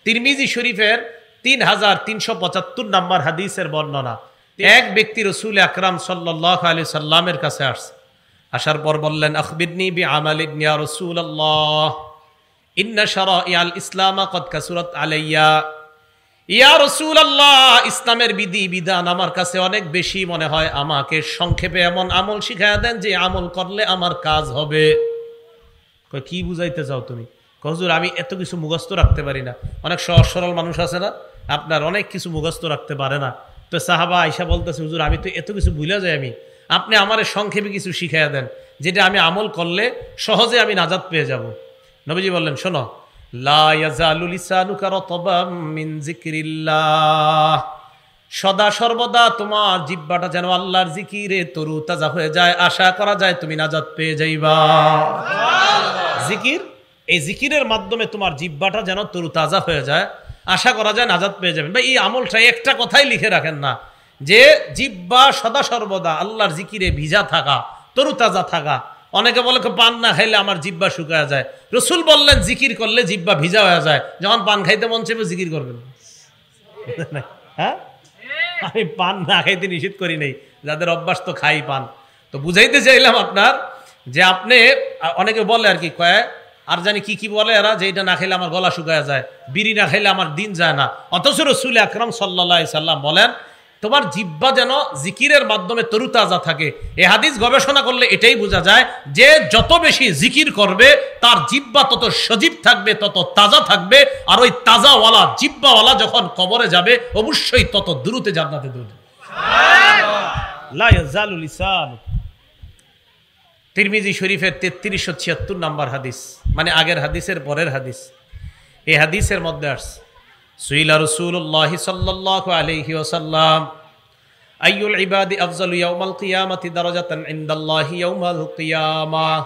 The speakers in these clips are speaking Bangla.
তিরমিজি শরীফের 3375 নম্বর হাদিসের বর্ণনা। এক ব্যক্তি রাসূল আকরাম সাল্লাল্লাহু আলাইহি সাল্লামের কাছে আসছে, আসার পর বললেন, আখবিরনি বিআমালিন ইয়া রাসূলুল্লাহ, ইন্না শারাইআল ইসলাম ক্বাদ কাসুরাত আলাইয়া। ইয়া রাসূলুল্লাহ, ইসলামের বিধি বিধান আমার কাছে অনেক বেশি মনে হয়, আমাকে সংক্ষেপে এমন আমল শিখায়া দেন যে আমল করলে আমার কাজ হবে। কই কি বুঝাইতে চাও তুমি? হুজুর আমি এত কিছু মুখস্থ রাখতে পারি না। অনেক সহজ সরল মানুষ আছে না, আপনার অনেক কিছু মুখস্থ রাখতে পারে না। তো সাহাবা আয়েশা বলতেছে, হুজুর আমি তো এত কিছু ভুলে যাই, আপনি আমারে সংক্ষেপে কিছু শিখাইয়া দেন যেটা আমি আমল করলে সহজে আমি নাজাত পেয়ে যাব। নবীজি বললেন, শোনো, লা ইয়াজালু লিসানুকা রাতবাম মিন যিকরিল্লাহ, সদা সর্বদা তোমার জিহ্বাটা যেন আল্লাহর জিকিরে তরু তাজা হয়ে যায়, আশা করা যায় তুমি নাজাত পেয়ে যাইবা। জিকির, এই জিকিরের মাধ্যমে তোমার জিহ্বাটা যেন তরু তাজা হয়ে যায়, আশা করা যায় নাজাত পেয়ে যাবেন। ভাই এই আমলটা একটা কথাই লিখে রাখেন না, যে জিহ্বা সদা সর্বদা আল্লাহর জিকিরে ভিজা থাকা, তরু তাজা থাকা। অনেকে বলে পান না খাইলে আমার জিহ্বা শুকায় যায়। রসুল বললেন জিকির করলে জিহ্বা ভিজা হয়ে যায়। যখন পান খাইতে মন চাইবে জিকির করবেন। হ্যাঁ, আমি পান না খাইতে নিষেধ করি নাই, যাদের অভ্যাস তো খাই পান। তো বুঝাইতে চাইলাম আপনার, যে আপনি অনেকে বলে আর কি কয় আর জানি কি কি বলে এরা, যে এটা না খাইলে আমার গলা শুকায় যায়, বিড়ি না খাইলে আমার দিন যায় না। অথচ রাসূল আকরাম সাল্লাল্লাহু আলাইহি সাল্লাম বলেন তোমার জিহ্বা যেন জিকিরের মাধ্যমে তরুতাজা থাকে। এই হাদিস গবেষণা করলে এটাই বোঝা যায় যে যত বেশি জিকির করবে তার জিহ্বা তত সজীব থাকবে, তত তাজা থাকবে। আর ওই তাজাওয়ালা জিহ্বাওয়ালা যখন কবরে যাবে অবশ্যই তত দ্রুতে জান্নাতে দৌড়বে। লা ইয়াজালু লিসানু। তিরমিজি শরীফের 3376 নম্বর হাদিস, মানে আগের হাদিসের পরের হাদিস। এই হাদিসের মধ্যে আসছে, সুইলা রাসূলুল্লাহ সাল্লাল্লাহু আলাইহি ওয়াসাল্লাম আইয়ুল ইবাদি আফজালু ইয়াউমাল কিয়ামাতি দারাজাতান ইনদাল্লাহি ইয়াউমাল কিয়ামাহ।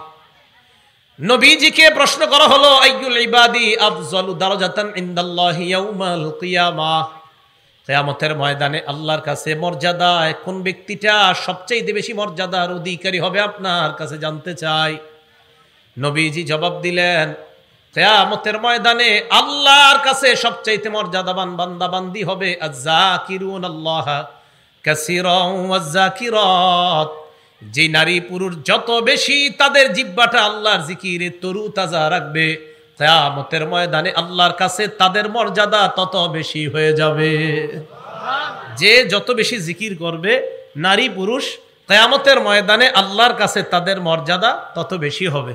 নবীজিকে প্রশ্ন করা হলো, আইয়ুল ইবাদি আফজালু দারাজাতান ইনদাল্লাহি ইয়াউমাল কিয়ামাহ, কিয়ামতের ময়দানে আল্লাহর কাছে মর্যাদায় কোন ব্যক্তিটা সবচেয়ে বেশি মর্যাদার অধিকারী হবে আপনার কাছে জানতে চাই। নবীজি জবাব দিলেন, কিয়ামতের ময়দানে আল্লাহর কাছে সবচাইতে মর্যাদাবান বান্দা বান্দি হবে আয-যাকিরুনাল্লাহ কাসীরান ওয়াজ-যাকিরাত, যে নারী পুরুষ যত বেশি তাদের জিহ্বাটা আল্লাহর জিকিরে তরু তাজা রাখবে, কিয়ামতের ময়দানে আল্লাহর কাছে তাদের মর্যাদা তত বেশি হয়ে যাবে। যে যত বেশি জিকির করবে নারী পুরুষ, কিয়ামতের ময়দানে আল্লাহর কাছে তাদের মর্যাদা তত বেশি হবে।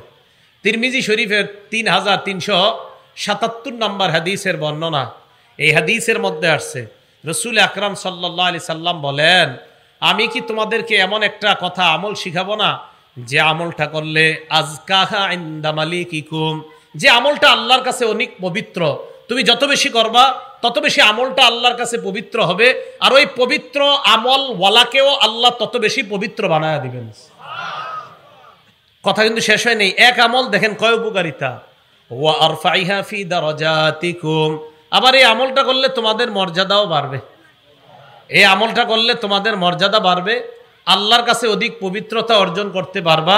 তিরমিজি শরীফের 3377 নম্বর হাদিসের বর্ণনা। এই হাদিসের মধ্যে আসছে, রাসূল আকরাম সাল্লাল্লাহু আলাইহি সাল্লাম বলেন, আমি কি তোমাদেরকে এমন একটা কথা আমল শিখাবো না, যে আমলটা করলে আযকাহা ইনদা মালিকিকুম, যে আমলটা আল্লাহর কাছে অনেক পবিত্র, তুমি যত বেশি করবা তত বেশি আমলটা আল্লাহর কাছে পবিত্র হবে, আর ওই পবিত্র আমল ওয়ালাকেও আল্লাহ তত বেশি পবিত্র বানায়া দিবেন। কথা কিন্তু শেষ হয় নেই। এক আমল দেখেন কয় উপকারিতা, ওয়া আরফাইহা ফি দারাজাতিকুম, আবার এই আমলটা করলে তোমাদের মর্যাদাও বাড়বে। এই আমলটা করলে তোমাদের মর্যাদা বাড়বে, আল্লাহর কাছে অধিক পবিত্রতা অর্জন করতে পারবা।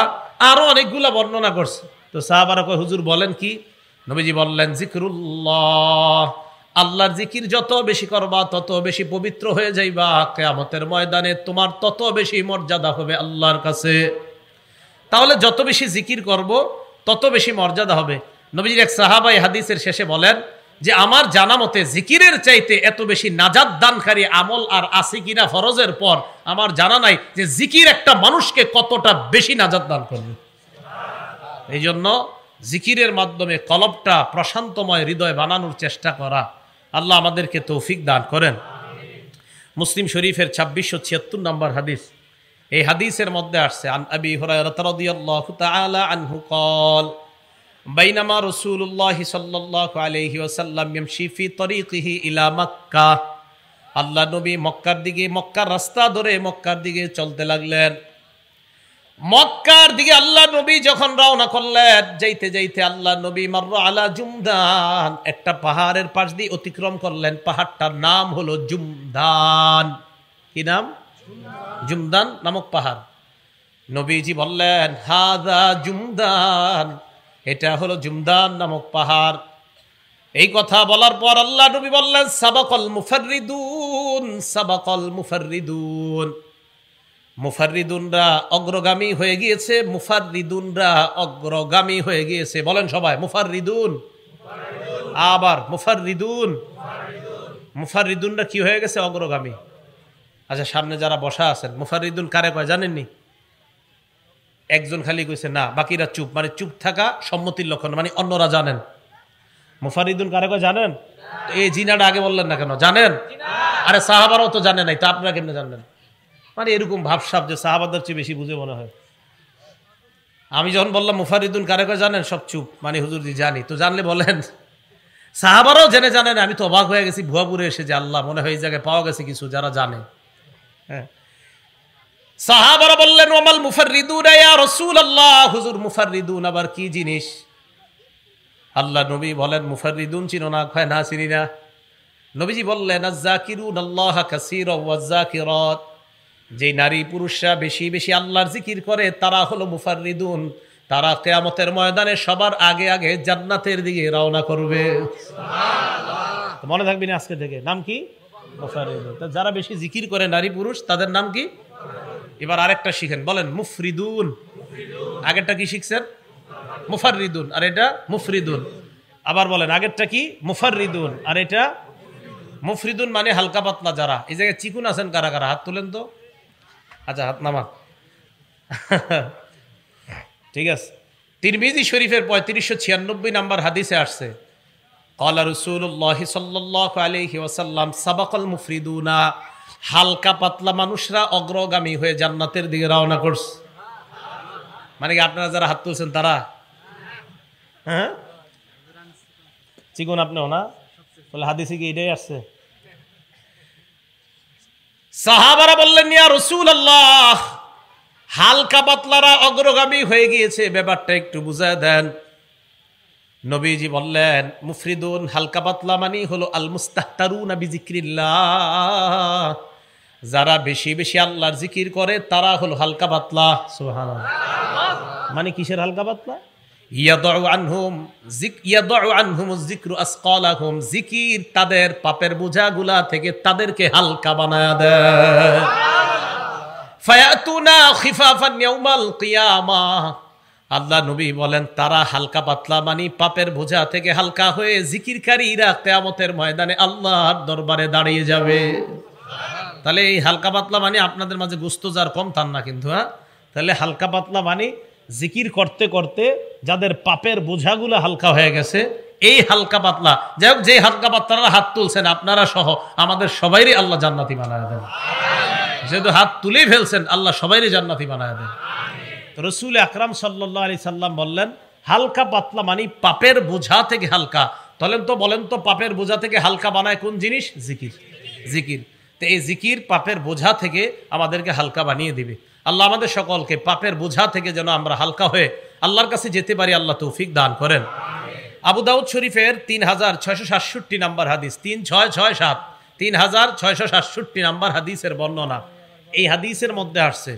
আরো অনেকগুলা বর্ণনা করছে। তো সাহাবারা কয়, হুজুর বলেন কি? নবীজি বললেন, জিকরুল্লাহ, আল্লাহর জিকির যত বেশি করবা তত বেশি পবিত্র হয়ে যাইবা, কিয়ামতের ময়দানে তোমার তত বেশি মর্যাদা হবে আল্লাহর কাছে। তাহলে যত বেশি জিকির করব তত বেশি মর্যাদা হবে। নবীজির এক সাহাবা এই হাদিসের শেষে বলেন যে আমার জানা মতে জিকিরের চাইতে এত বেশি নাজাত দানকারী আমল আর আছে কিনা ফরজের পর আমার জানা নাই, যে জিকির একটা মানুষকে কতটা বেশি নাজাত দান করবে। এই জন্য জিকিরের মাধ্যমে কলবটা প্রশান্তময় হৃদয় বানানোর চেষ্টা করা। আল্লাহ আমাদেরকে তৌফিক দান করেন। মুসলিম শরীফের 2676 নম্বর হাদিস। এই হাদিসের মধ্যে আসছে, আন আবি হুরায়রা রাদিয়াল্লাহু তাআলা আনহু قال বাইনামা রাসূলুল্লাহ সাল্লাল্লাহু আলাইহি ওয়াসাল্লাম ইয়ামশি ফি তরিকিহি ইলা মক্কা, আল্লাহ নবী মক্কার দিকে, মক্কার রাস্তা ধরে মক্কার দিকে চলতে লাগলেন। মক্কার দিকে আল্লাহ নবী যখন রওনা করলেন, যাইতে যাইতে আল্লাহ নবী মাররা আলা জুমদান, একটা পাহাড়ের পাশ দিয়ে অতিক্রম করলেন। পাহাড়টার নাম হলো জুমদান। কি নাম? জুমদান নামক পাহাড়। নবীজি বললেন, হাযা জুমদান, এটা হলো জুমদান নামক পাহাড়। এই কথা বলার পর আল্লাহ নবী বললেন সাবাকাল মুফাররিদুন, সাবাকাল মুফাররিদুন। মুফাররিদুনরা অগ্রগামী হয়ে গিয়েছে, মুফাররিদুনরা অগ্রগামী হয়ে গিয়েছে। বলেন সবাই মুফাররিদুন, আবার মুফাররিদুন। মুফাররিদুনরা কি হয়ে গেছে? অগ্রগামী। আচ্ছা, সামনে যারা বসা আছেন মুফাররিদুন কারে কয় জানেননি? একজন খালি কইছে না, বাকিরা চুপ, মানে চুপ থাকা সম্মতির লক্ষণ, মানে অন্যরা জানেন। মুফাররিদুন কারে কয় জানেন? এই জিনাটা আগে বললেন না কেন? জানেন? আরে সাহাবারাও তো জানে নাই, তা আপনারা কেমনে জানলেন? মানে এরকম ভাবসাব যে সাহাবাদের চেয়ে বেশি বুঝে মনে হয়। আমি যখন বললাম মুফাররিদুন কারে কয় জানেন, সব চুপ, মানে হুজুরজি জানি। তো জানলে বলেন। সাহাবারাও জেনে জানেন। আমি তো অবাক হয়ে গেছি ভুয়াপুরে এসে যে আল্লাহ, মনে হয় এই জায়গায় পাওয়া গেছে কিছু যারা জানে। হ্যাঁ, সাহাবারা বললেন ওয়ামাল মুফাররিদুন ইয়া রাসূলুল্লাহ, হুজুর মুফাররিদুন আবার কি জিনিস? আল্লাহ নবী বলেন মুফাররিদুন চিনো না? কয় না, চিনি না। নবীজি বললেন আয-যাকিরুন আল্লাহ কাসীরা ওয়াজ-যাকিরাত, যে নারী পুরুষরা বেশি বেশি আল্লাহর জিকির করে তারা হলো মুফাররিদুন। তারা কিয়ামতের ময়দানে সবার আগে আগে জান্নাতের দিকে রওনা করবে। সুবহানাল্লাহ। মনে থাকবে না আজকে থেকে, নাম কি? মুফাররিদুন। যারা বেশি জিকির করে নারী পুরুষ তাদের নাম কি? এবার আরেকটা শিখেন, বলেন মুফরিদুন। আগেরটা কি শিখছেন? মুফাররিদুন, আর এটা মুফরিদুন। আবার বলেন আগেরটা কি? মুফাররিদুন, আর এটা মুফরিদুন। মানে হালকা পাতলা যারা। এই জায়গায় চিকুন আছেন কারা কারা? হাত তুলেন তো। আচ্ছা, হাত নামান। ঠিক আছে। তিরমিজি শরীফের 3596 নাম্বার হাদিসে আসছে, ক্বালা রাসূলুল্লাহ সাল্লাল্লাহু আলাইহি ওয়াসাল্লাম সাবাকাল মুফরিদুনা, হালকা পাতলা মানুষরা অগ্রগামী হয়ে জান্নাতের দিকে রওনা করছে। মানে কি আপনারা যারা হাত তুলছেন তারা? হ্যাঁ, চিকুন আপনিও না? বলে হাদিসে কি এটাই আসছে? সাহাবারা বললেন ইয়া রাসূলুল্লাহ, হালকা পাতলারা অগ্রগামী হয়ে গিয়েছে, ব্যাপারটা একটু বুঝায় দেন। নবীজি বললেন মুফরিদুন, হালকা পাতলা মানে হলো আল মুস্তাহতারুনা বিজিক্রিল্লাহ, যারা বেশি বেশি আল্লাহর জিকির করে তারা হলো হালকা পাতলা। সুবহানাল্লাহ। মানে কিসের হালকা পাতলা? ইয়াদউ আনহুম যিকরু আসকালাহুম, জিকির তাদের পাপের বোঝাগুলা থেকে তাদেরকে হালকা বানায়া দেয়। ফায়াতুনা খিফাফান ইয়াউমাল কিয়ামাহ, আল্লাহ নবী বলেন তারা হালকা পাতলা মানে পাপের বোঝা থেকে হালকা হয়ে জিকিরকারীরা কিয়ামতের ময়দানে আল্লাহর দরবারে দাঁড়িয়ে যাবে। তাহলে এই হালকা পাতলা মানে আপনাদের মাঝে গোস্ত যার কম তার না কিন্তু। হ্যাঁ, তাহলে হালকা পাতলা মানে জিকির করতে করতে যাদের পাপের বোঝাগুলো হালকা হয়ে গেছে, এই হালকা পাতলা। যাই হোক, যে হালকা পাতলারা হাত তুলছেন আপনারা সহ আমাদের সবাইরই আল্লাহ জান্নাতি বানায় দেন। যেহেতু হাত তুলেই ফেলছেন, আল্লাহ সবাইরই জান্নাতি বানায় দেন। রাসূল আকরাম সাল্লাল্লাহু আলাইহি সাল্লাম বললেন হালকা পাতলা মানে পাপের বোঝা থেকে হালকা। বলেন তো পাপের বোঝা থেকে হালকা বানায় কোন জিনিস? জিকির। জিকির। তো এই জিকির পাপের বোঝা থেকে আমাদেরকে হালকা বানিয়ে দিবে। আল্লাহ আমাদের সকলকে পাপের বোঝা থেকে যেন আমরা হালকা হয়ে আল্লাহর কাছে যেতে পারি, আল্লাহ তৌফিক দান করেন। আবু দাউদ শরীফের 3667 নাম্বার হাদিস, 3667, 3667 নাম্বার হাদিসের বর্ণনা। এই হাদিসের মধ্যে আসছে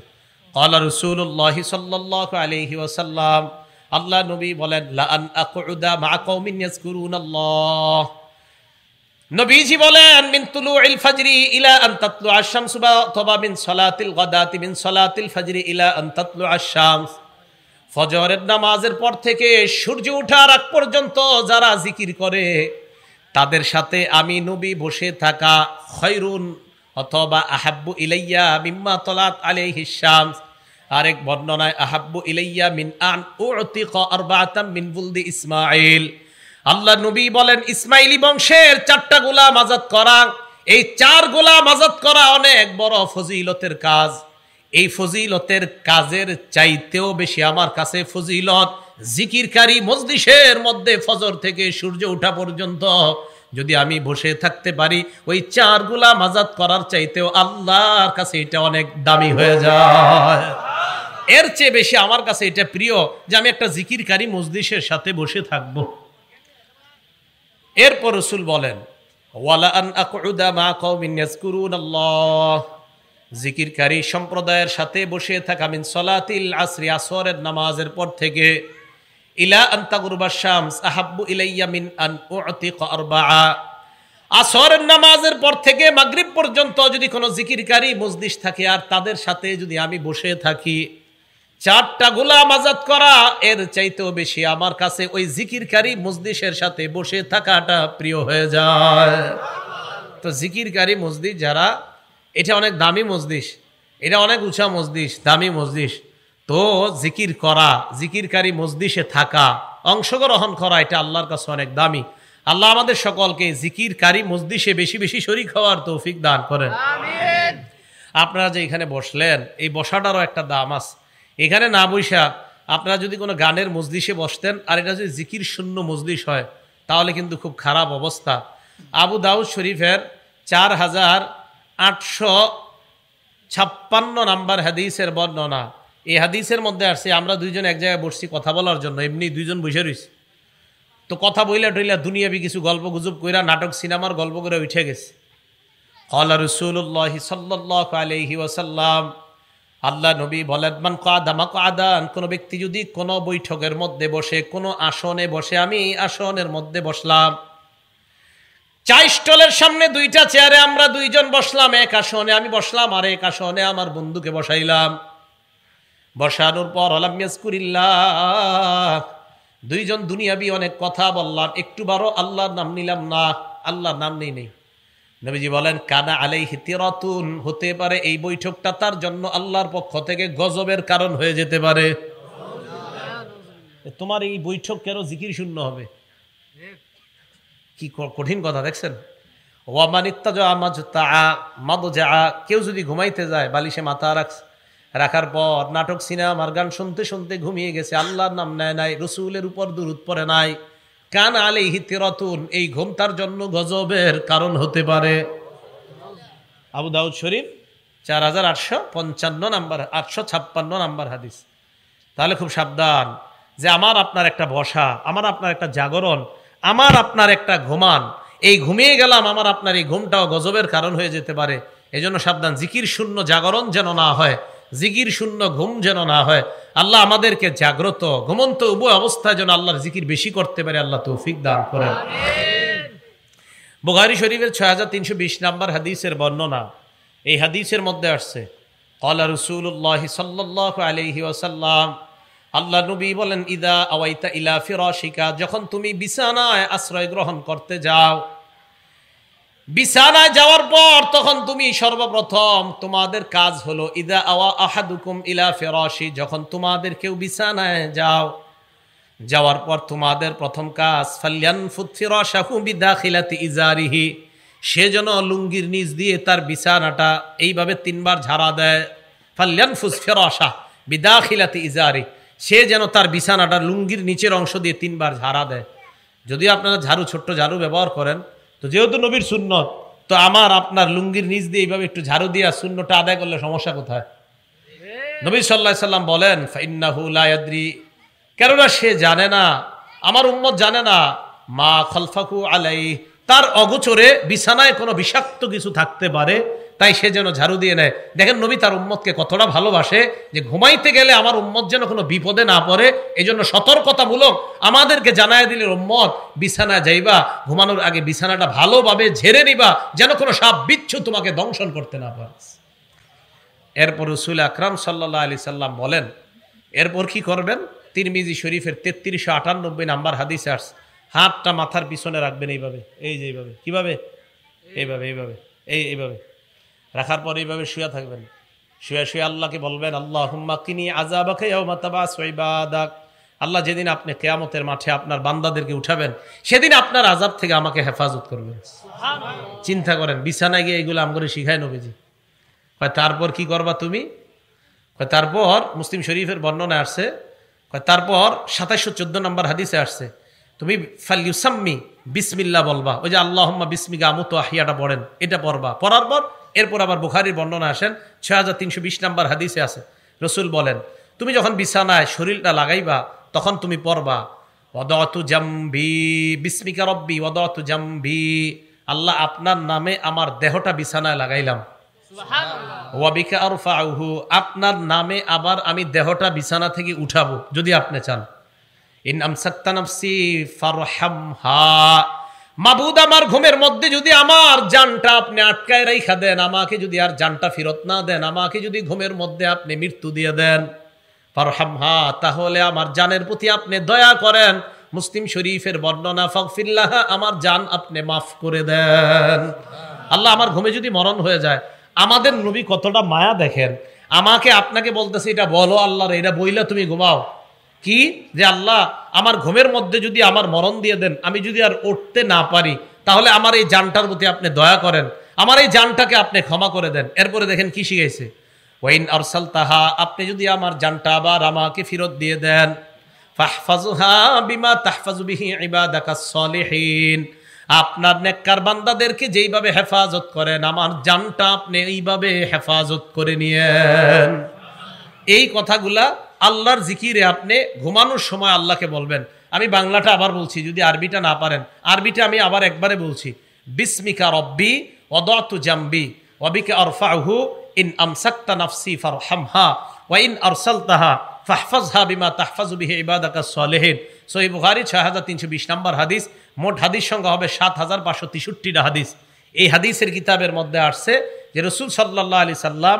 ক্বালা রাসূলুল্লাহ সাল্লাল্লাহু আলাইহি ওয়াসাল্লাম, আল্লাহ নবী বলেন লা আন আকুদা মা কওমিন ইয়াজকুরুনাল্লাহ, নবীজি বলেন মিন তুলুইল ফাজরি ইলা আন তাতলুআ আশ-শামসু বা মিন সালাতিল গাদাতি মিন সালাতিল ফাজরি ইলা আন তাতলুআ আশ-শামস, ফজরের নামাজের পর থেকে সূর্য ওঠার আগ পর্যন্ত যারা জিকির করে তাদের সাথে আমি নবী বসে থাকা খায়রুন অথবা আহাব্বু ইলাইয়া মিম্মা তালাত আলাইহিস শামস। আরেক বর্ণনায় আহাব্বু ইলাইয়া মিন আন উতিকা আরবাআতাম মিন বুলদি ইসমাঈল। আল্লাহ নবী বলেন ইসমাইলি বংশের 4টা গোলাম আযাদ করা, এই 4 গোলাম আযাদ করা অনেক বড় ফজিলতের কাজ। এই ফজিলতের কাজের চাইতেও বেশি আমার কাছে ফজিলত জিকিরকারী মজলিসের মধ্যে ফজর থেকে সূর্য ওঠা পর্যন্ত যদি আমি বসে থাকতে পারি, ওই 4 গোলাম আযাদ করার চাইতেও আল্লাহর কাছে এটা অনেক দামি হয়ে যায়। এর চেয়ে বেশি আমার কাছে এটা প্রিয় যে আমি একটা জিকিরকারী মজলিসের সাথে বসে থাকবো। এরপর রাসূল বলেন ওয়ালা আন আকুদা মা কওমিন ইয়াজকুরুনাল্লাহ, জিকিরকারী সম্প্রদায়ের সাথে বসে থাকা মিন সলাতিল আসরি, আসরের নামাজের পর থেকে ইলা আন তাগরুবা শামস আহাব্বু ইলাইয়া মিন আন উতিকা আরবাআ। আসরের নামাজের পর থেকে মাগরিব পর্যন্ত যদি কোনো জিকিরকারী মজলিস থাকে আর তাদের সাথে যদি আমি বসে থাকি, 4টা গোলাম আজাদ করা এর চাইতেও বেশি আমার কাছে ওই জিকিরকারী মজলিসের সাথে বসে থাকাটা প্রিয় হয়ে যায়। তো জিকিরকারী মজলিস যারা, এটা অনেক দামি মজলিস, এটা অনেক উঁচা মজলিস, দামি মজলিস। তো জিকির করা, জিকিরকারী মজলিসে থাকা, অংশগ্রহণ করা, এটা আল্লাহর কাছে অনেক দামি। আল্লাহ আমাদের সকলকে জিকিরকারী মজলিসে বেশি বেশি শরীক হওয়ার তৌফিক দান করেন। আমিন। আপনারা যে এখানে বসলেন, এই বসাটারও একটা দাম আছে। এখানে না বসা আপনারা যদি কোনো গানের মজলিসে বসতেন আর এটা যদি জিকির শূন্য মজলিস হয় তাহলে কিন্তু খুব খারাপ অবস্থা। আবু দাউদ শরীফের 4856 নাম্বার হাদিসের বর্ণনা। এই হাদিসের মধ্যে আসছে আমরা দুইজন এক জায়গায় বসছি কথা বলার জন্য, এমনি দুইজন বসে রয়েছি। তো কথা বইলা টইলা দুনিয়াবি কিছু গল্প গুজব কইরা নাটক সিনেমার গল্প করে উঠে গেছে। ক্বালা রাসূলুল্লাহি সাল্লাল্লাহু আলাইহি ওয়াসাল্লাম, আল্লাহ নবী বলেন, মান কাদা মাকআদান, কোন ব্যক্তি যদি কোন বৈঠকের মধ্যে বসে, কোন আসনে বসে, আমি আসনের মধ্যে বসলাম, চা স্টলের সামনে 2টা চেয়ারে আমরা দুইজন বসলাম, এক আসনে আমি বসলাম আর এক আসনে আমার বন্ধুকে বসাইলাম। বসানোর পর আলাম ইয়াজকুরিল্লাহ, দুইজন দুনিয়াবি অনেক কথা বললাম, একটু বারো আল্লাহর নাম নিলাম না, আল্লাহর নাম নেই। নবীজি বলেন, কানা আলাইহি তিরাতুন, হতে পারে এই বৈঠকটা তার জন্য আল্লাহর পক্ষ থেকে গজবের কারণ হয়ে যেতে পারে। তোমার এই বৈঠক কেন জিকির শূন্য হবে? কি কঠিন কথা দেখছেন। ওয়ামান ইত্তাজা মাদজা, কেউ যদি ঘুমাইতে যায় বালিশে মাথা রাখার পর নাটক সিনেমার গান শুনতে শুনতে ঘুমিয়ে গেছে, আল্লাহর নাম নেয় নাই, রসুলের উপর দুরূদ পড়ে নাই, কান আলাইহি তিরাতুন, এই ঘুম তার জন্য গজবের কারণ হতে পারে। আবু দাউদ শরীফ 4855 নাম্বার 856 নাম্বার হাদিস। তাহলে খুব সাবধান যে আমার আপনার একটা বসা, আমার আপনার একটা জাগরণ, আমার আপনার একটা ঘুমান, এই ঘুমিয়ে গেলাম, আমার আপনার এই ঘুমটাও গজবের কারণ হয়ে যেতে পারে। এজন্য সাবধান, জিকির শূন্য জাগরণ যেন না হয়, জিকির শূন্য ঘুম যেন না হয়। আল্লাহ আমাদেরকে জাগ্রত ঘুমন্ত উভয় অবস্থায় যেন আল্লাহর জিকির বেশি করতে পারে, আল্লাহ তৌফিক দান করেন। বুখারী শরীফের 6320 নাম্বার হাদিসের বর্ণনা। এই হাদিসের মধ্যে আসছে, ক্বালা রাসূলুল্লাহি সাল্লাল্লাহু আলাইহি ওয়াসাল্লাম, আল্লাহ নবী বলেন, ইদা আওয়াইতা ইলা ফিরাশিকা, যখন তুমি বিছানায় আশ্রয় গ্রহণ করতে যাও, বিছানায় যাওয়ার পর তখন তুমি সর্বপ্রথম তোমাদের কাজ হলো, ইদা আওয়া আহাদুকুম ইলা ফিরাশি, যখন তোমাদের কেউ বিছানায় যাও, যাওয়ার পর তোমাদের প্রথম কাজ, ফালয়ানফুত ফিরাশাহু বিদাখিলাতি ইজারিহি, সে যেন লুঙ্গির নিচ দিয়ে তার বিছানাটা এইভাবে 3 বার ঝাড়া দেয়। ফালয়ানফুস ফিরাশা বিদাখিলাতি ইজারি, সে যেন তার বিছানাটা লুঙ্গির নিচের অংশ দিয়ে 3 বার ঝাড়া দেয়। যদি আপনারা ঝাড়ু, ছোট্ট ঝাড়ু ব্যবহার করেন, তো যেহেতু নবীর সুন্নত, তো আমার আপনার লুঙ্গির নিচ দিয়ে এইভাবে একটু ঝাড়ু দিয়া সুন্নতটা আদায় করলে সমস্যা কোথায়? নবী সাল্লাল্লাহু আলাইহি সাল্লাম বলেন, ফাইন্নাহু লা ইয়াদরি, কেননা সে জানে না, আমার উম্মত জানে না, মা খালফাকু আলাইহি, তার অগোচরে বিছানায় কোনো বিষাক্ত কিছু থাকতে পারে, তাই সে যেন ঝাড়ু দিয়ে নেয়। দেখেন নবী তার উম্মতকে কতটা ভালোবাসে, যে ঘুমাইতে গেলে আমার উম্মত যেন কোনো বিপদে না পড়ে, এই জন্য সতর্কতামূলক আমাদেরকে জানায় দিলে, উম্মত বিছানায় যাইবা, ঘুমানোর আগে বিছানাটা ভালোভাবে ঝেড়ে নিবা, যেন কোনো সাপ বিচ্ছু তোমাকে দংশন করতে না পারে। এরপর রাসূল আকরাম সাল্লাল্লাহু আলাইহি সাল্লাম বলেন, এরপর কি করবেন? তিরমিজি শরীফের 3398 নাম্বার হাদিসে আসছে, হাতটা মাথার পিছনে রাখবেন এইভাবে, এই যে এইভাবে, কিভাবে? এইভাবে, এইভাবে, এইভাবে রাখার পর এইভাবে শুয়ে থাকবেন। শুয়ে শুয়ে আল্লাহকে বলবেন, আল্লাহুম্মা কিনি আযাবাকা ইয়াওমা তাবাসু ইবাদাক, আল্লাহ যেদিন আপনি কিয়ামতের মাঠে আপনার বান্দাদেরকে উঠাবেন, সেদিন আপনার আযাব থেকে আমাকে হেফাজত করবেন। সুবহানাল্লাহ। চিন্তা করেন, বিছানায় গিয়ে এগুলো আমগরে শিখায় নবীজি। তারপর কি করবা তুমি? তারপর মুসলিম শরীফের বর্ণনা আসছে, তারপর 2714 নম্বর হাদিসে আসছে, তুমি ফালইউসাম্মি বিসমিল্লাহ বলবা, ওই যে আল্লাহুম্মা বিসমিকা আমুতু আহিয়াটা পড়েন, এটা পড়বা। পড়ার পর এরপর আবার বুখারীর বর্ণনা আসেন 6320 নম্বর হাদিসে আছে, রাসূল বলেন, তুমি যখন বিছানায় শরীরটা লাগাইবা তখন তুমি পড়বা, ওয়াদাতু জামবি বিসমিকা রব্বি ওয়াদাতু জামবি, আল্লাহ আপনার নামে আমার দেহটা বিছানায় লাগাইলাম, সুবহানাল্লাহ, ওয়া বিকা আরফাউহু, আপনার নামে আবার আমি দেহটা বিছানা থেকে উঠাবো যদি আপনি চান। ইন আমসাকতা নাফসি ফারহামহা, মাবুদ আমার ঘুমের মধ্যে যদি আমার জানটা আপনি আটকায় রাইখা দেন, আমাকে যদি আর জানটা ফেরত না দেন, আমাকে যদি ঘুমের মধ্যে আপনি মৃত্যু দিয়ে দেন, ফারহামহা, তাহলে আমার জানের প্রতি আপনি দয়া করেন। মুসলিম শরীফের বর্ণনা, ফাগফিরলাহা, আমার জান আপনি মাফ করে দেন। আল্লাহ আমার ঘুমে যদি মরণ হয়ে যায়, আমাদের নবী কতটা মায়া দেখেন, আমাকে আপনাকে বলতেছে এটা বলো আল্লাহর, এটা বইলা তুমি ঘুমাও কি, যে আল্লাহ আমার ঘুমের মধ্যে যদি আমার মরণ দিয়ে দেন, আমি যদি আর উঠতে না পারি, তাহলে আমার এই জানটার প্রতি আপনি দয়া করেন, আমার এই জানটাকে আপনি ক্ষমা করে দেন। এরপরে দেখেন কি শিখাইছে, ওয়াইন আরসালতাহা, আপনি যদি আমার জানটা আবার আমাকে ফেরত দিয়ে দেন, ফাহফাজুহা বিমা তাহফাজু বিহি ইবাদাকাস সলিহিন, আপনার নেককার বান্দাদেরকে যেইভাবে হেফাজত করেন, আমার জানটা আপনি এইভাবে হেফাজত করে নিয়েন। এই কথাগুলা আল্লাহর জিকিরে আপনি ঘুমানোর সময় আল্লাহকে বলবেন। আমি বাংলাটা আবার বলছি, যদি আরবিটা না পারেন, আরবিটা আমি আবার একবারে বলছি, বিসমিকা রব্বি ওয়াদাতু জামবি ওয়াবিকা আরফাউহু ইন আমসাকতা নাফসি ফারহামহা ওয়া ইন আরসালতাহা ফাহফাজহা বিমা তাহফাজু বিহি ইবাদাকাস সলিহিন। সহিহ বুখারী 6320 নম্বর হাদিস। মোট হাদিস সংখ্যা হবে 7563টা হাদিস। এই হাদিসের কিতাবের মধ্যে আসছে যে রাসূল সাল্লাল্লাহু আলাইহি সাল্লাম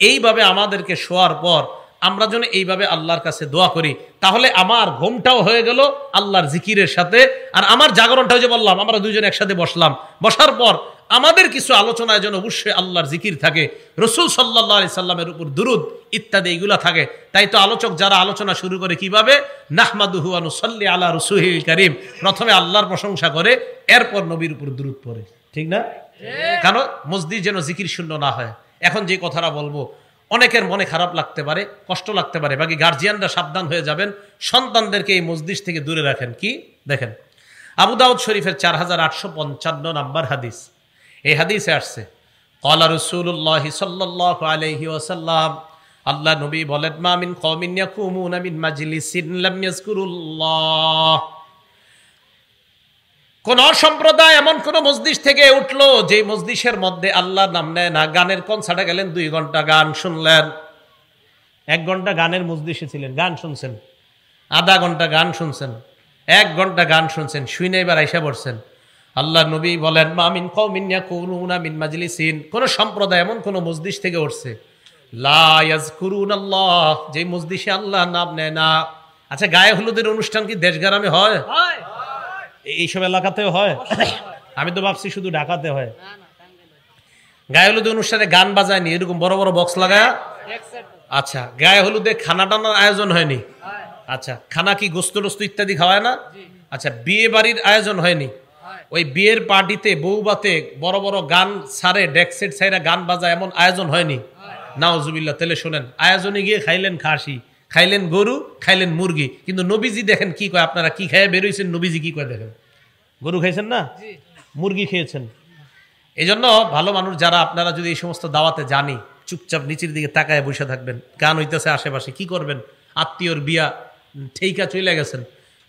এইভাবে আমাদেরকে শোয়ার পর আমরা যেন এইভাবে আল্লাহর কাছে দোয়া করি, তাহলে আমার ঘুমটাও হয়ে গেল আল্লাহর জিকিরের সাথে, আর আমার জাগরণটাও যে বললাম, আমরা দুইজন একসাথে বসলাম, বসার পর আমাদের কিছু আলোচনায় যেন অবশ্যই আল্লাহর জিকির থাকে, রাসূল সাল্লাল্লাহু আলাইহি সাল্লামের উপর দুরূদ ইত্যাদি এগুলা থাকে। তাই তো আলোচক যারা আলোচনা শুরু করে কিভাবে, নাহমাদুহু ওয়া নুসাল্লি আলা রাসূলিল কারীম, প্রথমে আল্লাহর প্রশংসা করে, এরপর নবীর উপর দুরূদ পড়ে, ঠিক না? কারণ মসজিদ যেন জিকির শূন্য না হয়। এখন যে কথাটা বলবো, অনেকের মনে খারাপ লাগতে পারে, কষ্ট লাগতে পারে, বাকি গার্জিয়ানরা সাবধান হয়ে যাবেন, সন্তানদেরকে এই মসজিদ থেকে দূরে রাখেন। কি দেখেন, আবু দাউদ শরীফের 4855 নম্বর হাদিস, এই হাদিসে আসছে, ক্বালা রাসূলুল্লাহ সাল্লাল্লাহু আলাইহি ওয়াসাল্লাম, আল্লাহ নবী বলেন, মা মিন কওমিন ইয়াকুমুনা মিন মাজলিসিন লাম ইয়াযকুরুল্লাহ, কোন সম্প্রদায় এমন কোন মসজিদ থেকে উঠলো যে মসজিদের মধ্যে আল্লাহর নাম নেয় না। গানের কনসার্টে গেলেন, 2 ঘন্টা গান শুনলেন, 1 ঘন্টা গানের মসজিদে ছিলেন, গান শুনছেন, আধা ঘন্টা গান শুনছেন, 1 ঘন্টা গান শুনছেন, শুনে এবার আইসা পড়ছেন। আল্লাহ নবী বলেন, মা মিন কওমিন ইয়াকুনুনা মিন মাজলিসিন, কোন সম্প্রদায় এমন কোন মসজিদ থেকে উঠছে, লা ইয়াযকুরুনাল্লাহ, যে মসজিদে আল্লাহর নাম নেয় না। আচ্ছা, গায়ে হলুদের অনুষ্ঠান কি দেশ গ্রামে হয়? এইসব এলাকাতেও হয়? আমি তো ভাবছি শুধু ঢাকাতে হয়। গায়ে হলুদে অনুষ্ঠানে গান বাজায়নি, এরকম বড় বড় বক্স লাগায়? আচ্ছা, গায়ে হলুদে খানা টানার আয়োজন হয়নি? আচ্ছা, খানা কি গোস্ত টোস্ত ইত্যাদি খাওয়ায় না? আচ্ছা, বিয়ে বাড়ির আয়োজন হয়নি? ওই বিয়ের পার্টিতে বউবাতে বড় বড় গান ছাড়ে, ডেকসেট ছাইরা গান বাজায়, এমন আয়োজন হয়নি? নাউজুবিল্লাহ। তাহলে শোনেন, আয়োজনে গিয়ে খাইলেন খাসি, খাইলেন গরু, খাইলেন মুরগি, কিন্তু নবীজি দেখেন কি কয়, আপনারা কি খাইয়ে বেরোইছেন, নবীজি কি কয় দেখেন, গরু খাইছেন না, মুরগি খেয়েছেন। এই জন্য ভালো মানুষ যারা, আপনারা যদি এই সমস্ত দাওয়াতে জানি, চুপচাপ নিচের দিকে তাকায় বসে থাকবেন, গান হইতেছে আশেপাশে, কি করবেন, আত্মীয়র বিয়া ঠেইকা চলে গেছেন,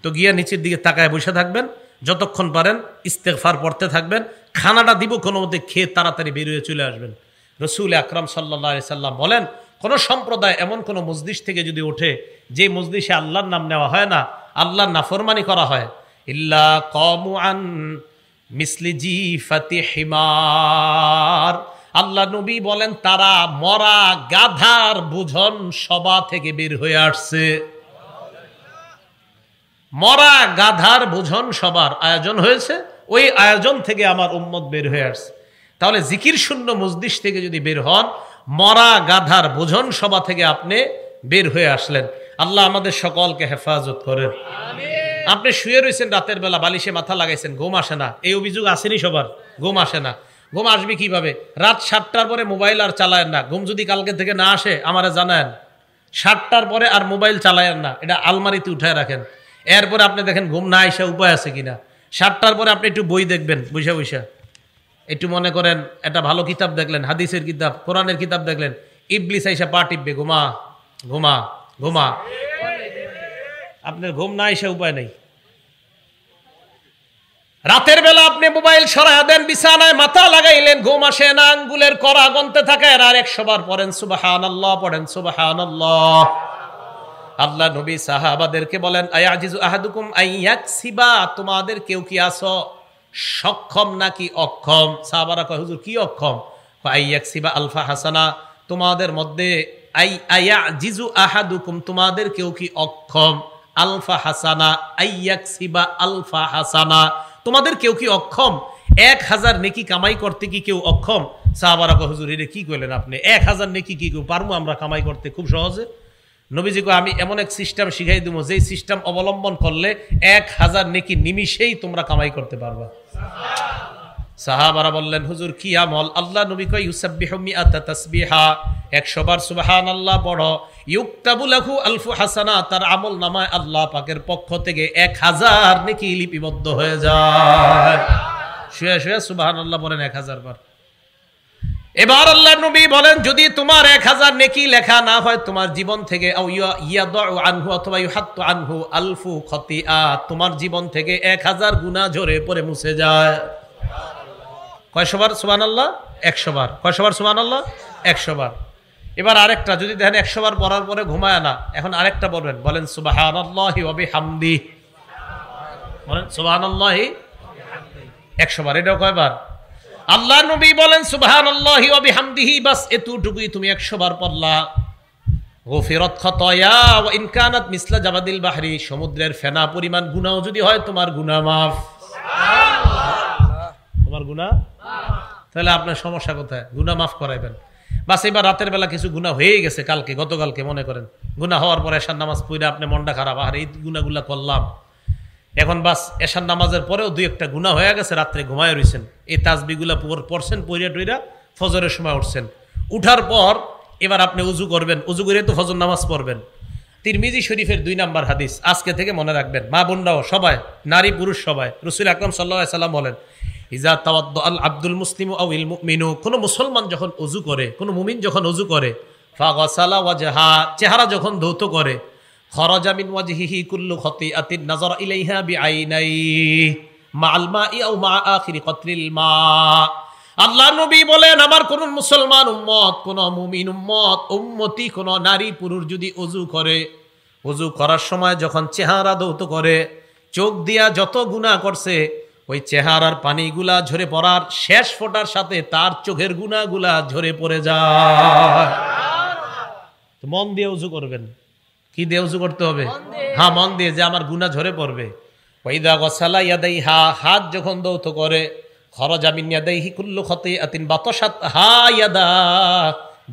তো গিয়া নিচের দিকে তাকায় বসে থাকবেন, যতক্ষণ পারেন ইস্তেগফার পড়তে থাকবেন, খানাটা দিব কোনো মতে খেয়ে তাড়াতাড়ি বেরিয়ে চলে আসবেন। রাসূল আকরাম সাল্লাল্লাহু আলাইহি সাল্লাম বলেন, কোন সম্প্রদায় এমন কোন মসজিদ থেকে যদি ওঠে যে মসজিদে আল্লাহর নাম নেওয়া হয় না, আল্লাহর নাফরমানি করা হয়, ইল্লা কামু আন মিসলি জিফাতি হিমার, আল্লাহ নবী বলেন তারা মরা গাধার বুঝন সভা থেকে বের হয়ে আসছে। মরা গাধার বুঝন সবার আয়োজন হয়েছে, ওই আয়োজন থেকে আমার উম্মত বের হয়ে আসছে। তাহলে জিকির শূন্য মসজিদ থেকে যদি বের হন, মরা গাধার বোঝন সভা থেকে আপনি বের হয়ে আসলেন। আল্লাহ আমাদের সকলকে হেফাজত করেন। আপনি শুয়ে রয়েছেন রাতের বেলা, বালিশে মাথা লাগাইছেন, ঘুম আসে না, এই অভিযোগ আসেনি সবার? ঘুম আসে না, ঘুম আসবে কিভাবে? রাত 7টার পরে মোবাইল আর চালায়েন না। ঘুম যদি কালকে থেকে না আসে আমারে জানায়েন, 7টার পরে আর মোবাইল চালায়েন না, এটা আলমারিতে উঠায় রাখেন। এরপরে আপনি দেখেন ঘুম না আসা উপায় আছে কিনা। 7টার পরে আপনি একটু বই দেখবেন, বৈশা বৈশা একটু মনে করেন একটা ভালো কিতাব দেখলেন, হাদিসের কিতাব, কোরআনের কিতাব দেখলেন, ইবলিস আইসা পা টিপবে, ঘুমা ঘুমা ঘুমা। আপনার ঘুম না আসা উপায় নেই। রাতের বেলা আপনি মোবাইল সরাইয়া দেন, বিছানায় মাথা লাগাইলেন, ঘুম আসে না, আঙ্গুলের কড়া গনতে থাকে, আর 100 বার পড়েন সুবহানাল্লাহ, পড়েন সুবহানাল্লাহ। আল্লাহ নবী সাহাবাদেরকে বলেন, আয়াজিজু আহাদুকুম আইয়াকসিবা, তোমাদের কেউ কি আছো সক্ষম নাকি অক্ষম? সাহাবারা কয়, হুজুর কি অক্ষম? আইয়াকসিবা আলফা হাসানা, তোমাদের মধ্যে আয়াজিজু আহাদুকুম, তোমাদের কেউ কি অক্ষম আলফা হাসানা, আইয়াকসিবা আলফা হাসানা, তোমাদের কেউ কি অক্ষম 1000 নেকি কামাই করতে? কি কেউ অক্ষম? সাহাবারা কয়, হুজুর এটা কি কইলেন আপনি? 1000 নেকি কি কেউ পারবো আমরা কামাই করতে খুব সহজে? নবীজি কয়, আমি এমন এক সিস্টেম শিখাই দেবো, যেই সিস্টেম অবলম্বন করলে 1000 নেকি নিমিষেই তোমরা কামাই করতে পারবা। সাহাবারা বললেন, হুজুর কি আমল? আল্লাহ নবী কয়, ইউসাব্বিহু মিআতা তাসবিহা, 100 বার সুবহানাল্লাহ পড়ো, ইউকতাবু লাহু আলফু হাসানা, তার আমল নামায় আল্লাহ পাকের পক্ষ থেকে 1000 নেকি লিপিবদ্ধ হয়ে যায়। শুয়ে শুয়ে সুবহানাল্লাহ বলেন 1000 বার। এবার আল্লাহ নবী বলেন, যদি তোমার 1000 নেকি লেখা না হয় তোমার জীবন থেকে, অথবা ইউহাত্তু আনহু আলফু খতিআ, তোমার জীবন থেকে 1000 গুনাহ ঝরে পড়ে মুছে যায়। কয়শো বার সুবহানাল্লাহ? 100 বার। কয়শো বার সুবহানাল্লাহ? 100 বার। এবার আরেকটা, যদি দেখেন 100 বার পড়ার পরে ঘুমায় না, এখন আরেকটা বলবেন, বলেন সুবহানাল্লাহি ওয়া বিহামদিহি, বলেন সুবহানাল্লাহি 100 বার। এটাও কয়বার? আল্লাহ নবী বলেন সুবহানাল্লাহি ওয়া বিহামদিহি, বাস এতটুকুই তুমি 100 বার পড়লা, গফিরাত খাতায়া ওয়া ইন কানাত মিসলা জাবাদিল বাহরি, সমুদ্রের ফেনা পরিমাণ গুনাহ যদি হয় তোমার গুনাহ মাফ। তোমার গুনাহ তাহলে আপনার সমস্যা কোথায়? গুনাহ মাফ করাইবেন। বাস এবার রাতের বেলা কিছু গুনাহ হয়ে গেছে, কালকে গতকালকে মনে করেন, গুনাহ হওয়ার পরে এশার নামাজ পড়ে আপনি মনটা খারাপ, আর এই গুনাহগুলা করলাম, এখন বাস এশার নামাজের পরেও 2-1টা গুনাহ হয়ে গেছে, রাত্রে ঘুমায় রইছেন, এই তাসবিহগুলা পড়ছেন, পড়িয়া টইরা ফজরের সময় উঠছেন, উঠার পর এবার আপনি উজু করবেন, উজু করে তো ফজর নামাজ পড়বেন। তিরমিজি শরীফের 2 নম্বর হাদিস, আজকে থেকে মনে রাখবেন, মা বোনরাও সবাই, নারী পুরুষ সবাই, রাসূল আকরাম সাল্লাল্লাহু আলাইহি সাল্লাম বলেন, ইজা তাওয়াদ্দা আল আব্দুল মুসলিমু আও ইল মুমিনু, কোন মুসলমান যখন উজু করে, কোন মুমিন যখন উজু করে, ফাগাসালা ওয়াজহা, চেহারা যখন ধৌত করে, খরাজা মিন ওয়াজহিহি কুল্লু খতিআতিন নাযারা ইলাইহা বিআইনাইহি মাআল মাই আও মা আখিরি কতরিল মা। আল্লাহ নবী বলেন, আমার কোন মুসলমান উম্মত, কোন মুমিন উম্মত, উম্মতি, কোন নারী পুরুষ যদি উজু করে, উজু করার সময় যখন চেহারা ধৌত করে, চোখ দিয়া যত গুনাহ করছে, ওই চেহারার পানিগুলা ঝরে পড়ার শেষ ফোঁটার সাথে তার চোখের গুনাহগুলা ঝরে পড়ে যায়। মন দিয়ে উজু করবেন। কি দিয়ে উজু করতে হবে? হ্যাঁ, মন দিয়ে, যে আমার গুনাহ ঝরে পড়বে। ওয়াইদা গাসালা ইয়াদাইহা, হাত যখন ধৌত করে, খরাজা মিন ইয়াদাইহি কুল্লু খতিআতিন বাতাসাত হা ইয়াদা,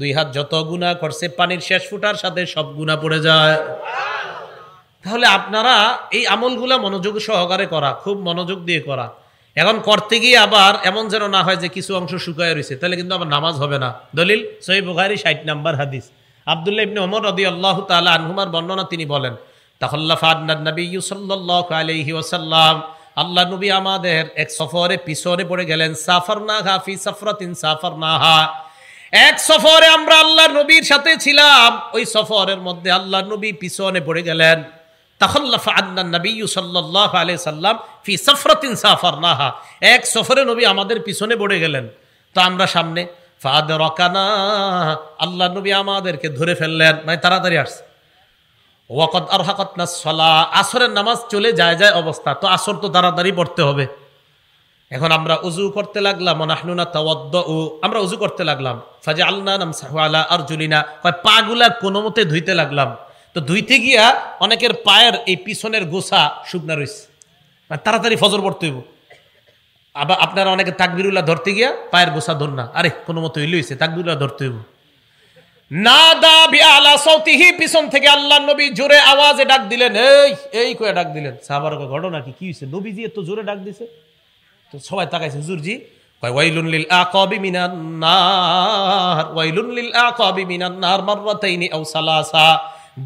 2 হাত যত গুনাহ করছে পানির শেষ ফোঁটার সাথে সব গুনাহ পড়ে যায়। তাহলে আপনারা এই আমলগুলা মনোযোগ সহকারে করা, খুব মনোযোগ দিয়ে করা। এখন করতে গিয়ে আবার এমন যেন না হয় যে কিছু অংশ শুকায় রয়েছে, তাহলে কিন্তু আবার নামাজ হবে না। দলিল সহিহ বুখারী 60 নম্বর হাদিস, আব্দুল্লাহ ইবনে ওমর রাদিয়াল্লাহু তাআলা আনহুমার বর্ণনা, তিনি বলেন, তাখাল্লাফা আন নবী সাল্লাল্লাহু আলাইহি ওয়াসাল্লাম, আল্লাহ নবী আমাদের এক সফরে পিছনে পড়ে গেলেন, সাফারনাহা ফি সাফরাতিন সাফারনাহা, এক সফরে আমরা আল্লাহর নবীর সাথে ছিলাম, ওই সফরের মধ্যে আল্লাহর নবী পিছনে পড়ে গেলেন। তাখাল্লাফা আন্না নবী সাল্লাল্লাহু আলাইহি সাল্লাম ফি সাফরাতিন সাফারনাহা, এক সফরে নবী আমাদের পিছনে পড়ে গেলেন, তো আমরা সামনে। ফাদরাকানা, আল্লাহ নবী আমাদেরকে ধরে ফেললেন, মানে তাড়াতাড়ি আসছে। ওয়াকাদ আরহাকাতনাস সালাহ, আসরের নামাজ চলে যায় অবস্থা, তো আসর তো তাড়াতাড়ি পড়তে হবে। এখন আমরা উজু করতে লাগলাম, নাহনুনা তাওয়াদ্দু, আমরা উজু করতে লাগলাম। ফাজআলনা নামসাহু আলা আরজুলিনা, পাগুলা কোনোমতে ধুইতে লাগলাম। তো ধুইতে গিয়া অনেকের পায়ের এই পিছনের গোছা শুকনা রয়েছে, তাড়াতাড়ি ফজর পড়তে হইব। আবার আপনারা অনেকে তাকবিরুল্লাহ ধরতে গিয়া পায়ের গোছা ধর না, আরে কোনো মতো হইলে হইছে, তাকবিরুল্লাহ ধরতে হইব। নাদা বিআলা সাউতিহি, পিছন থেকে আল্লাহর নবী জোরে আওয়াজে ডাক দিলেন, এই এই কয়ে ডাক দিলেন। সাহাবারা কয়, ঘটনা কি? কি হইছে? নবীজি এত জোরে ডাক দিছে। তো সবাই তাকাইছে, হুজুরজি কয়, ওয়াইলুন লিল আকাবি মিনান নার, ওয়াইলুন লিল আকাবি মিনান নার মাররাতাইনি আও সালাসা,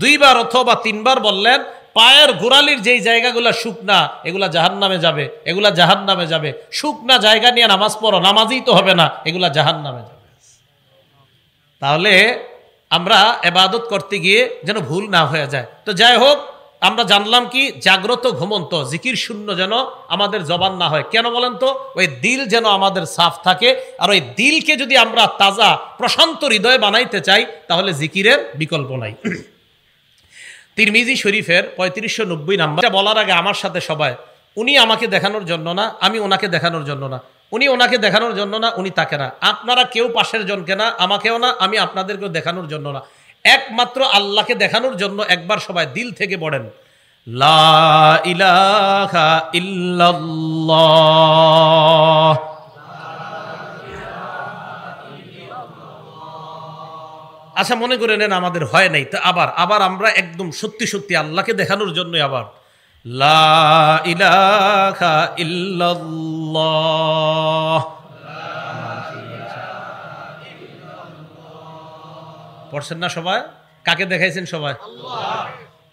2 বার অথবা 3 বার বললেন, পায়ের গোড়ালির যেই জায়গাগুলা শুকনা, এগুলা জাহান্নামে যাবে, এগুলা জাহান্নামে যাবে। শুকনা জায়গা নিয়ে নামাজ পড়ো, নামাজই তো হবে না, এগুলা জাহান্নামে যাবে। তাহলে আমরা ইবাদত করতে গিয়ে যেন ভুল না হয়ে যায়। তো যাই হোক, আমরা জানলাম কি, জাগ্রত ঘুমন্ত জিকির শূন্য যেন আমাদের জবান না হয়। কেন বলেন তো? ওই দিল যেন আমাদের সাফ থাকে। আর ওই দিলকে যদি আমরা তাজা প্রশান্ত হৃদয় বানাইতে চাই, তাহলে জিকিরের বিকল্প নাই। তিরমিজি শরীফের 3590 নাম্বার। বলার আগে আমার সাথে সবাই, উনি আমাকে দেখানোর জন্য না, আমি ওনাকে দেখানোর জন্য না, উনি ওনাকে দেখানোর জন্য না, উনি তাকে না, আপনারা কেউ পাশের জনকে না, আমাকেও না, আমি আপনাদেরকেও দেখানোর জন্য না, একমাত্র আল্লাহকে দেখানোর জন্য একবার সবাই দিল থেকে পড়েন লা ইলাহা ইল্লাল্লাহ। আচ্ছা, মনে করে নেন আমাদের হয় নাই, তো আবার আমরা একদম সত্যি সত্যি আল্লাহকে দেখানোর জন্য আবার লা ইলাহা ইল্লাল্লাহ পড়ছেন না সবাই? কাকে দেখাইছেন সবাই?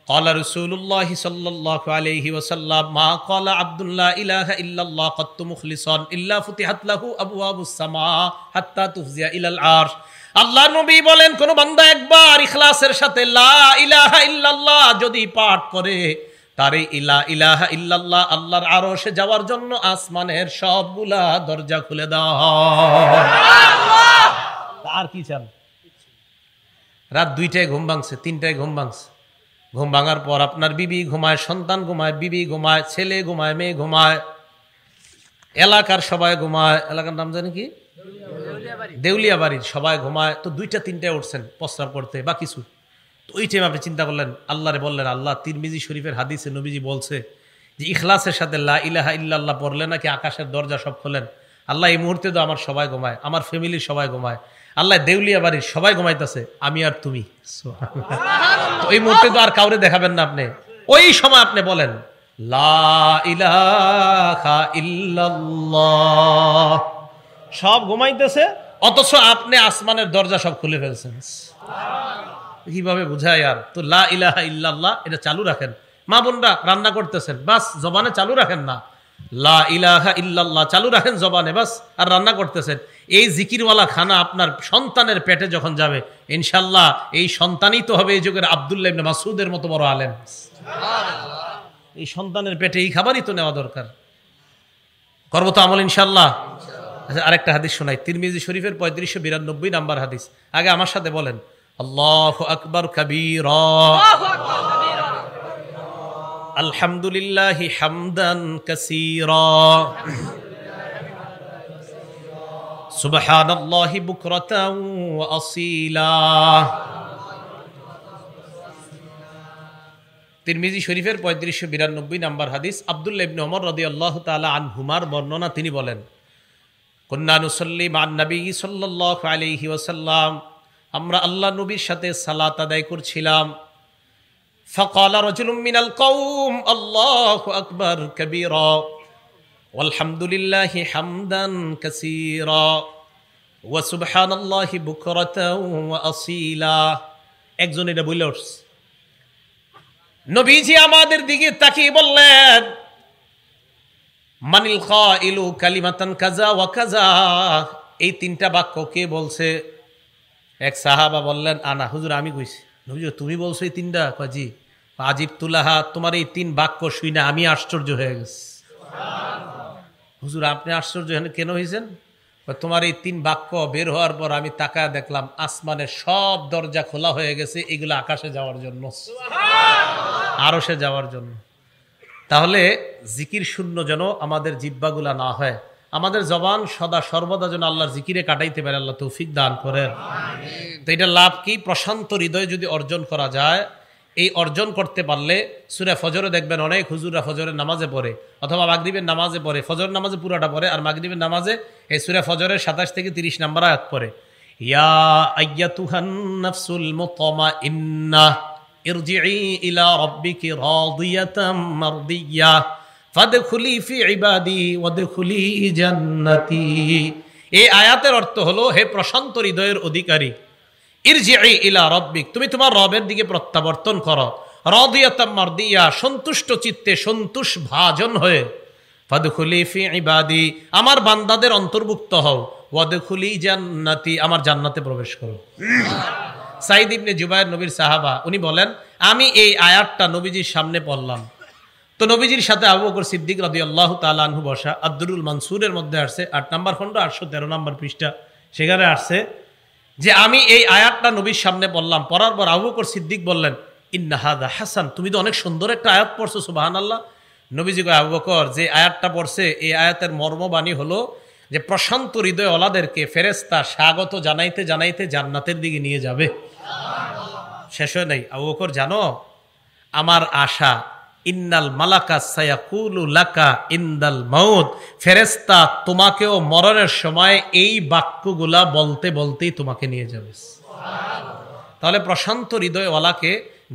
قال رسول الله صلى الله عليه وسلم ما قال عبد الله إله إلا الله قد مخلصا إلا فتحت له أبواب السماء حتى تفزع إلى العرش। আল্লাহ নবী বলেন, কোন বান্দা একবার ইখলাসের সাথে লা ইলাহা ইল্লাল্লাহ যদি পাঠ করে, তারে ইলাহা ইল্লাল্লাহ আল্লাহর আরশে যাওয়ার জন্য আসমানের সবগুলা দরজা খুলে দেওয়া হয়। আর কি চান? রাত 2টায় ঘুম ভাঙছে, 3টায় ঘুম ভাঙছে, ঘুম ভাঙার পর আপনার বিবি ঘুমায়, সন্তান ঘুমায়, বিবি ঘুমায়, ছেলে ঘুমায়, মেয়ে ঘুমায়, এলাকার সবাই ঘুমায়। এলাকার নাম জানি কি? দেউলিয়া বাড়ির সবাই ঘুমায়। তো 2টা 3টায় উঠছেন প্রস্রাব করতে বা কিছু, তো ওই টাইম আপনি চিন্তা করলেন, আল্লাহরে বললেন, আল্লাহ তিরমিজি শরীফের হাদিসে নবীজি বলছে যে ইখলাসের সাথে লা ইলাহা ইল্লাল্লাহ পড়লে নাকি আকাশের দরজা সব খোলেন। আল্লাহ এই মুহূর্তে তো আমার সবাই ঘুমায়, আমার ফ্যামিলির সবাই ঘুমায়, আল্লাহ দেউলিয়া বাড়ির সবাই ঘুমাইতেছে, আমি আর তুমি। তো এই মুহূর্তে তো আর কাউরে দেখাবেন না আপনি, ওই সময় আপনি বলেন লা ইলাহা ইল্লাল্লাহ। সব ঘুমাইতেছে, অথচ আপনি আসমানের দরজা সব খুলে ফেলছেন। কিভাবে বুঝায়? আর তো লা ইলাহা ইল্লাল্লাহ এটা চালু রাখেন। মা বোনরা রান্না করতেছেন, বাস জবানে চালু রাখেন না, লা ইলাহা ইল্লাল্লাহ চালু রাখেন জবানে, বাস। আর রান্না করতেছেন, এই জিকিরওয়ালা খানা আপনার সন্তানের পেটে যখন যাবে, ইনশাল্লাহ এই সন্তানই তো হবে এই যুগের আব্দুল্লাহ ইবনে মাসউদের মতো বড় আলেম। এই সন্তানের পেটে এই খাবারই তো নেওয়া দরকার। করবো তো আমল ইনশাল্লাহ। আচ্ছা, আরেকটা হাদিস শোনাই, তিরমিজি শরীফের 3592 নাম্বার হাদিস। আগে আমার সাথে বলেন আল্লাহু আকবার কাবীরা, আলহামদুলিল্লাহি হামদান কাসীরা, সুবহানাল্লাহি বুকরাতান ওয়া আসীলা। তিরমিজি শরীফের 3592 নাম্বার হাদিস। আব্দুল্লাহ ইবনে ওমর রাদিয়াল্লাহু তাআলা আনহুমার বর্ণনা, তিনি বলেন, কুন্না নুসাল্লি মা'আন নবী সাল্লাল্লাহু আলাইহি ওয়াসাল্লাম, আমরা আল্লাহ নবীর সাথে সালাত আদায় করছিলাম। ফাকালা রাজুলুম মিনাল কওম আল্লাহু আকবার কাবীরা ওয়ালহামদুলিল্লাহি হামদান কাসীরা ওয়া সুবহানাল্লাহি বুকরাতান ওয়া আসীলা। একজন এটা বলে উঠছে। নবীজি আমাদের দিকে তাকিয়ে বললেন, মানিল কাইলু কালিমাতান কাজা ওয়া কাজা, এই 3টা বাক্য কে বলছে? এক সাহাবা বললেন, আনা, হুজুর আমি কইছি। নবী, তুমি বলছো এই 3টা? জি। আজিব তুলাহা, তোমার এই 3 বাক্য শুই না আমি আশ্চর্য হয়ে গেছি। হুজুর আপনি আশ্চর্য কেন হয়েছেন? তোমার এই 3 বাক্য বের হওয়ার পর আমি তাকায় দেখলাম আসমানের সব দরজা খোলা হয়ে গেছে, এগুলো আকাশে যাওয়ার জন্য, আরশে যাওয়ার জন্য। তাহলে জিকির শূন্য যেন আমাদের জিহ্বাগুলা না হয়, আমাদের জবান সদা সর্বদা যেন আল্লাহর জিকিরে কাটাইতে পারে, আল্লাহ তৌফিক দান করেন। তো এটা লাভ কি? প্রশান্ত হৃদয় যদি অর্জন করা যায়, এই অর্জন করতে পারলে সূরা ফজরে দেখবেন অনেক হুজুররা ফজরের নামাজে পড়ে, অথবা মাগরিবের নামাজে পড়ে, ফজর নামাজে পুরাটা পড়ে, আর মাগরিবের নামাজে এই সূরা ফজরের 27 থেকে 30 নাম্বার আয়াত পড়ে, ইয়া আইয়াতুহান নাফসুল মুতমাইন্নাহ ইরজিই ইলা রাব্বিকি রাদিয়াতাম মারদিয়া ফাদখুলি ফি ইবাদি ওয়াদখুলি জান্নাতি। এই আয়াতের অর্থ হলো, হে প্রশান্ত হৃদয়ের অধিকারী, ইরজিই ইলা রাব্বিক, তুমি তোমার রবের দিকে প্রত্যাবর্তন করো, রাদিয়াতাম মারদিয়া, সন্তুষ্ট চিত্তে, সন্তোষ ভাজন হয়ে, ফাদখুলি ফি ইবাদি, আমার বান্দাদের অন্তর্ভুক্ত হও, ওয়াদখুলি জান্নাতি, আমার জান্নাতে প্রবেশ করো। সাইদ ইবনে জুবায়ের নবীর সাহাবা, উনি বলেন, আমি এই আয়াতটা নবীজির সামনে পড়লাম, তো নবীজির সাথে আবু বকর সিদ্দিক রাদিয়াল্লাহু তাআলা আনহু বসা। আদ-দুরুল মানসুরের মধ্যে আসছে 8 নম্বর খণ্ড 813 নম্বর পৃষ্ঠা, সেখানে আসছে যে আমি এই আয়াতটা নবীর সামনে পড়লাম, পড়ার পর আবু বকর সিদ্দিক বললেন, ইন্না হাযা হাসান, তুমি তো অনেক সুন্দর একটা আয়াত পড়ছো, সুবহানাল্লাহ। নবীজি কয়, আবু বকর, যে আয়াতটা পড়ছে এই আয়াতের মর্মবাণী হলো যে প্রশান্ত হৃদয় ওলাদেরকে ফেরেশতা স্বাগত জানাইতে জানাইতে জান্নাতের দিকে নিয়ে যাবে। শেষ হয় নাই। আবু বকর, জানো আমার আশা, ইন্নাল মালাকা সায়াকুলু লাকা ইনদাল মাউত, ফেরেশতা তোমাকেও মরণের সময় এই বাক্যগুলা বলতে বলতেই তোমাকে নিয়ে যাবে। তাহলে প্রশান্ত হৃদয়ওয়ালাকে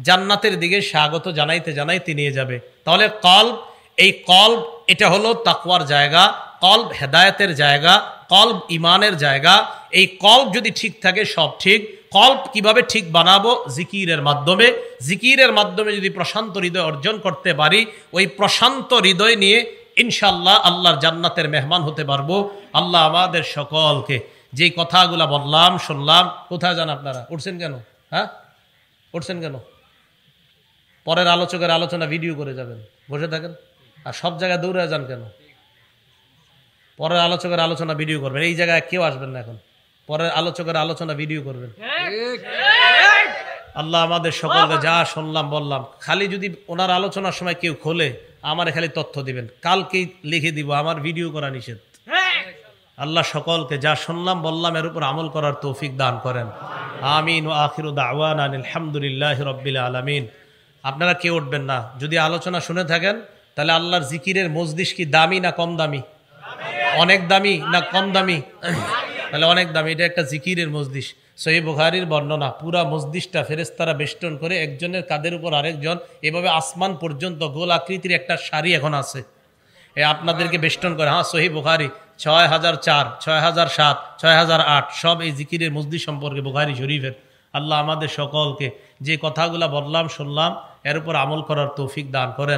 জান্নাতের দিকে স্বাগত জানাইতে জানাইতে নিয়ে যাবে। তাহলে কলব, এই কলব এটা হলো তাকওয়ার জায়গা, কলব হেদায়েতের জায়গা, কলব ইমানের জায়গা। এই কলব যদি ঠিক থাকে সব ঠিক। কলব কিভাবে ঠিক বানাবো? জিকিরের মাধ্যমে। জিকিরের মাধ্যমে যদি প্রশান্ত হৃদয় অর্জন করতে পারি, ওই প্রশান্ত হৃদয় নিয়ে ইনশাআল্লাহ আল্লাহর জান্নাতের মেহমান হতে পারবো। আল্লাহ আমাদের সকলকে যেই কথাগুলা বললাম শুনলাম, কোথায় যান আপনারা? উঠছেন কেন? হ্যাঁ, উঠছেন কেন? পরের আলোচকের আলোচনা ভিডিও করে যাবেন, বসে থাকেন। আর সব জায়গায় দৌড়ে যান কেন? পরের আলোচকের আলোচনা ভিডিও করবেন, এই জায়গায় কেউ আসবেন না এখন। পরের আলোচকের আলোচনা ভিডিও করবেন। আল্লাহ আমাদের সকলকে যা শুনলাম বললাম, খালি যদি ওনার আলোচনার সময় কেউ খোলে আমার খালি তথ্য দিবেন, কালকেই লিখে দিব আমার ভিডিও করা নিষেধ। আল্লাহ সকলকে যা শুনলাম বললাম এর উপর আমল করার তৌফিক দান করেন। আমিন ওয়া আখিরু দাওয়ানা আলহামদুলিল্লাহি রাব্বিল আলামিন। আপনারা কেউ উঠবেন না। যদি আলোচনা শুনে থাকেন তাহলে আল্লাহর জিকিরের মজলিস কি দামি না কম দামি? অনেক দামি না কম দামি? তাহলে অনেক দামি। এটা একটা জিকিরের মজলিস। সহিহ বুখারীর বর্ণনা, পুরা মজলিসটা ফেরেশতারা বেষ্টন করে একজনের কাঁধের উপর আরেকজন, এভাবে আসমান পর্যন্ত গোল আকৃতির একটা সারি এখন আছে, আপনাদেরকে বেষ্টন করে। হ্যাঁ, সহিহ বুখারী 6004, 6007, 6008 সব এই জিকিরের মজলিস সম্পর্কে বুখারী শরীফের। আল্লাহ আমাদের সকলকে যে কথাগুলা বললাম শুনলাম এর উপর আমল করার তৌফিক দান করেন।